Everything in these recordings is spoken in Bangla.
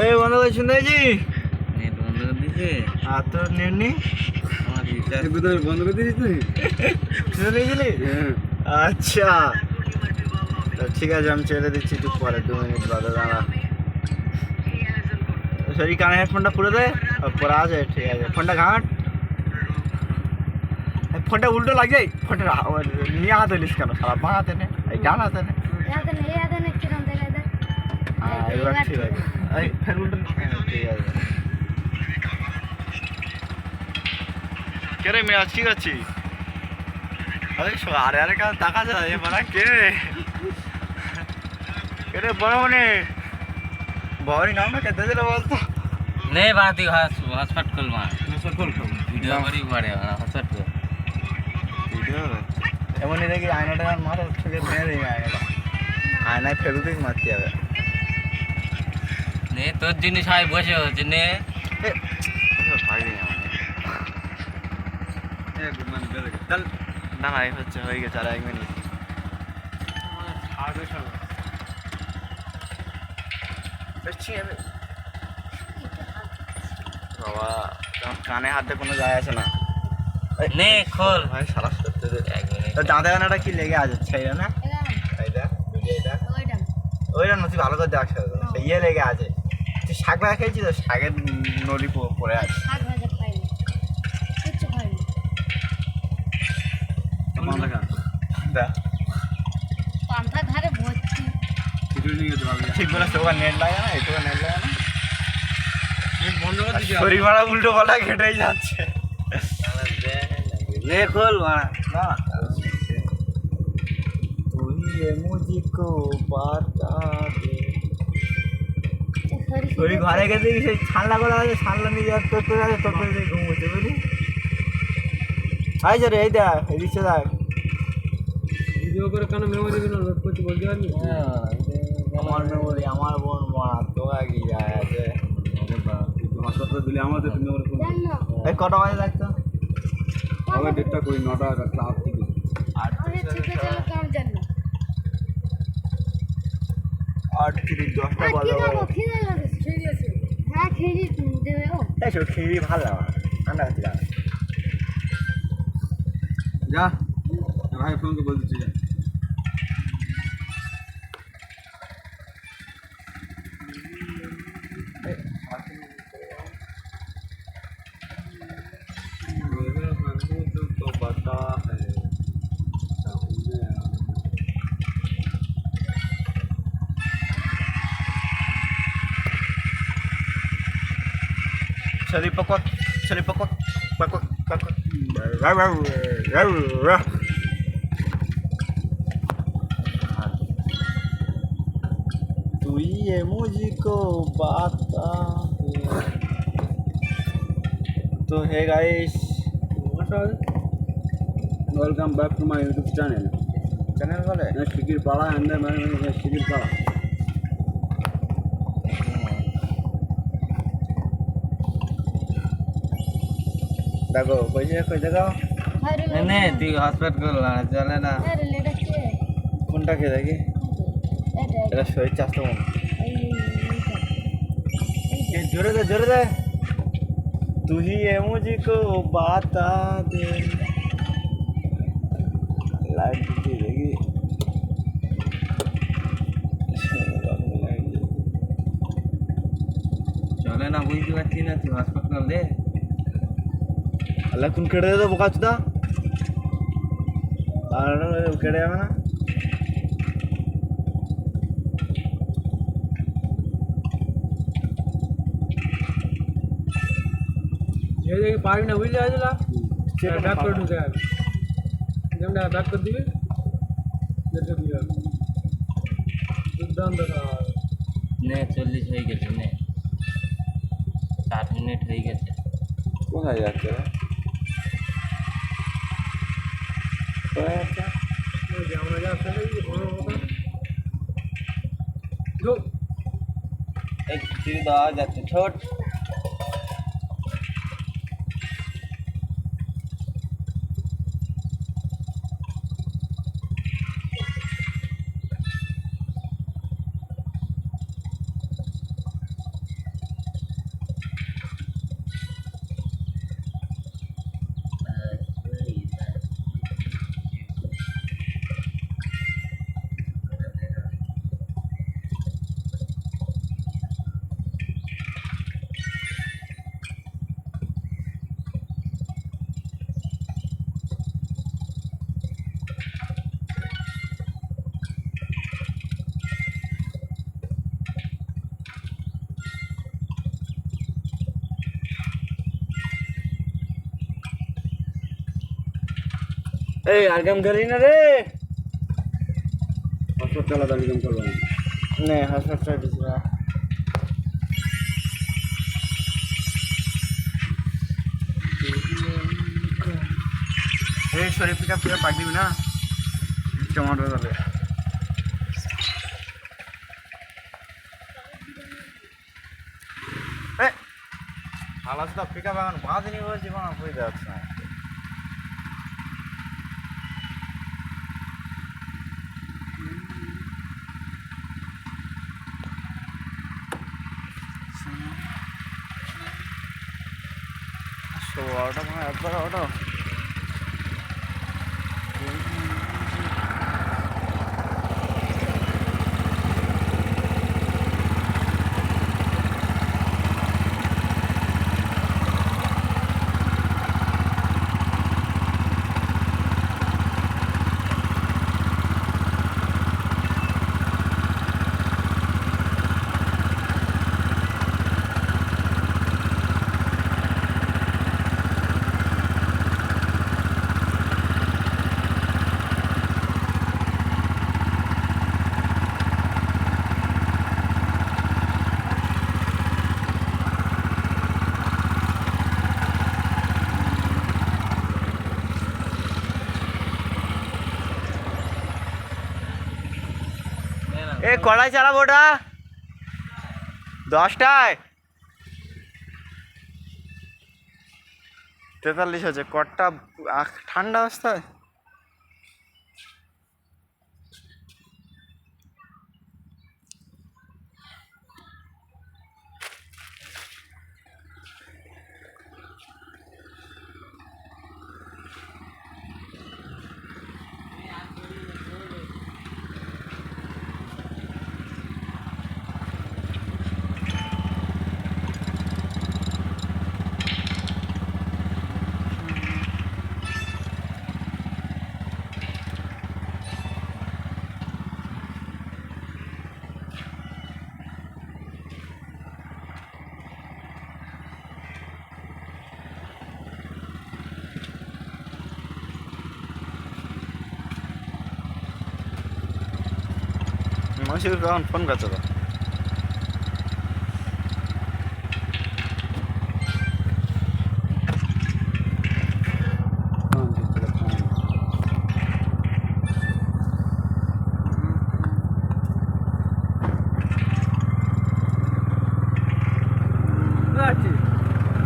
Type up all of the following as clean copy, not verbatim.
এই বন্ধ করে শুনে পেয়েছি। নেট বন্ধ করে দিয়েছে। আর তোর নেট নেই? আমার রিচার্জ বন্ধ করে দিয়েছিস তুই? শুনে পেয়েছিলি? হ্যাঁ। আচ্ছা তো ঠিক আছে, আমি ছেড়ে দিচ্ছি একটু পরে, 2 মিনিট বাদে দাঁড়া। সরি, কানে হেডফোনটা পুরো দে। পরে আছে, ঠিক আছে। ফোনটা ঘাট, ফোনটা উল্টো লাগ যায়। ফোনটা নিয়ে হাতে নিস কেন? সারা বাঁ হাতে নে, এই ডান হাতে নে। এবার ঠিক আছে। এই ফের উল্টো ঠিক আছে। কে রে মিরাজ, কি করছিস? আরে আরে কাজ টাকা যায় এ বাড়া, কে রে? কে রে বড় মনে? ভবানী নামটা কেটে দিল বলতো। नहीं बात ही हॉटस्पॉट खोल मार वीडियो बड़ी बड़े हॉटस्पॉट को ভিডিও এমনই দেখি আয়নাটা মারো, থেকে মেরে দিই আয়নাটা। আয়নায় ফেব্রিক মারতে হবে। ने तो जिनिस হয় বসে হচ্ছে নে চল না না, হচ্ছে হয়ে গেছে, আর 1 মিনিট। বাবা তোমার কানে হাতে কোনো যায় আসে না। ने खोल ভাই সারা সত্যি রে। 1 মিনিট তো দাঁতে কানাটা কি লেগে আছে? ছেড়ে না এইটা, এইটা ওইটা নতুন ভালো করে দেখ, ইয়ে লেগে আছে। তুই শাক ভাজা খেয়েছিস তো? শাকের নড়ি পড়ে আছে। দেখ ঠিক বলে তোকে নেট লাগে না, এটুকু নেট লাগে না। শরীর মারা উল্টো পাল্টা কেটেই যাচ্ছে। ने खोल मार না তুই এ মুজিকো বাতা দে। ওই ঘরে গেছে সেই ছানলা করা আছে, ছানলা নিয়ে যাওয়ার তোর করে আছে, তোর করে দিয়ে ঘুমোচ্ছে বুঝলি। আই রে, এই দেখ, এই দিচ্ছে দেখ। ভিডিও করে কেন মেমোরি গুলো লোড করতে বলতে পারবি? আমার মেমোরি, আমার বোন মা তো কি যায় আছে। হসপিটাল দিলে আমাদের মেমোরি ফুল এই কটা বাজে দেখতো? হবে ডেটটা কই 9টা ক্লাস থেকে 8:30 10টা বাজে। এই সব খেয়ে ভালো লাগে, ঠান্ডা হচ্ছে না। যা ভাই ফোনকে বল দিচ্ছি যা तो बता है चली पकड़, चली पकड़ पकड़ पकड़। तू ये मुझको बता दे। तो है guys, welcome back to my YouTube channel channel वाले शिकिर पाड़ा अंदर मैंने शिकिर पाड़ा देखो कोई जगह ने তুই হসপিটাল खोल না চলে না কোনটা খেয়ে দেখি। এটা শরীর চাষতো মনে জোরে দে, জোরে দে। तू ही ये मुझको बता दे। लाइट देगी চলে না বুঝতে পারছি না তুই হসপিটাল দে अल्लाह कुन केड़े दे बोका चुदा আর কেড়ে যাবে না। ये देखिए पार्टी ना हुई जाए जला बैक कर दूं यार जब ना बैक कर दिए जैसे दिया दुकान दरा নে 40 হয়ে গেছে নে 60 মিনিট হয়ে গেছে কোথায় যাচ্ছে রে? কোথায় যাচ্ছে? আমরা যা চলে গিয়ে বড় কথা जो এই খিচুড়ি দেওয়া যাচ্ছে ছোট এই আর গেম খেলি না রে হসপিটাল চালা দাঁড়িয়ে গেম করবো নে হাসপাতাল দিছি না এই শরীর পিক আপ করে পাক দিবি না টমেটো যাবে হালাস তো পিক আপ এখন বাঁধিনি বলছি কোনো বুঝতে পারছি না ওটা মানে একবার ওটা এ কড়াই চালাবো ওটা 10টায় 43 হচ্ছে কটটা ঠান্ডা অবস্থায় মানুষের ফোন করছে তো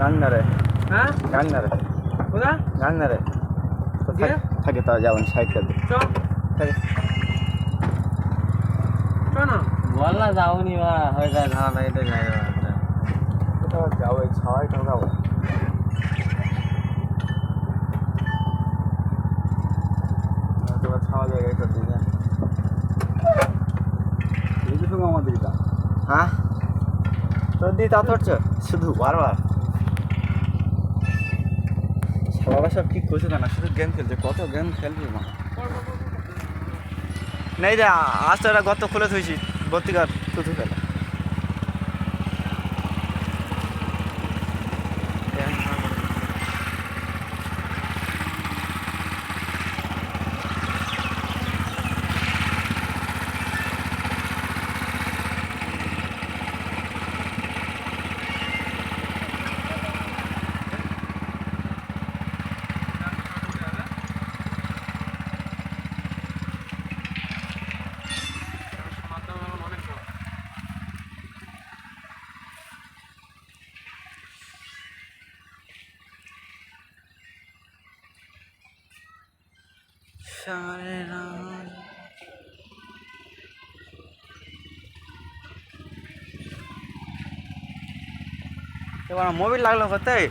গান্নারে হ্যাঁ গান্নারে কোথা গান্নারে দিয়ে? থাকে তা যাবেন সাইডটা দিয়ে চ চ না বল না যাওনি বা হয়ে যায় ধারা লাগাইতে যাই কোথাও যাবো এই ছাওয়াই ঢোকাবো তোমার ছাওয়া জায়গায় করতে যা এই তো আমাদের এটা হ্যাঁ তোর দিয়ে তা ধরছ শুধু বারবার সবাই সব ঠিক করছে না শুধু গেম খেলছে কত গেম খেলবি মা নেই যে আজ তো একটা গর্ত খুলে থুইছি বত্তিকার থুতু ফেলা এবার মোবিল লাগলো কোথায়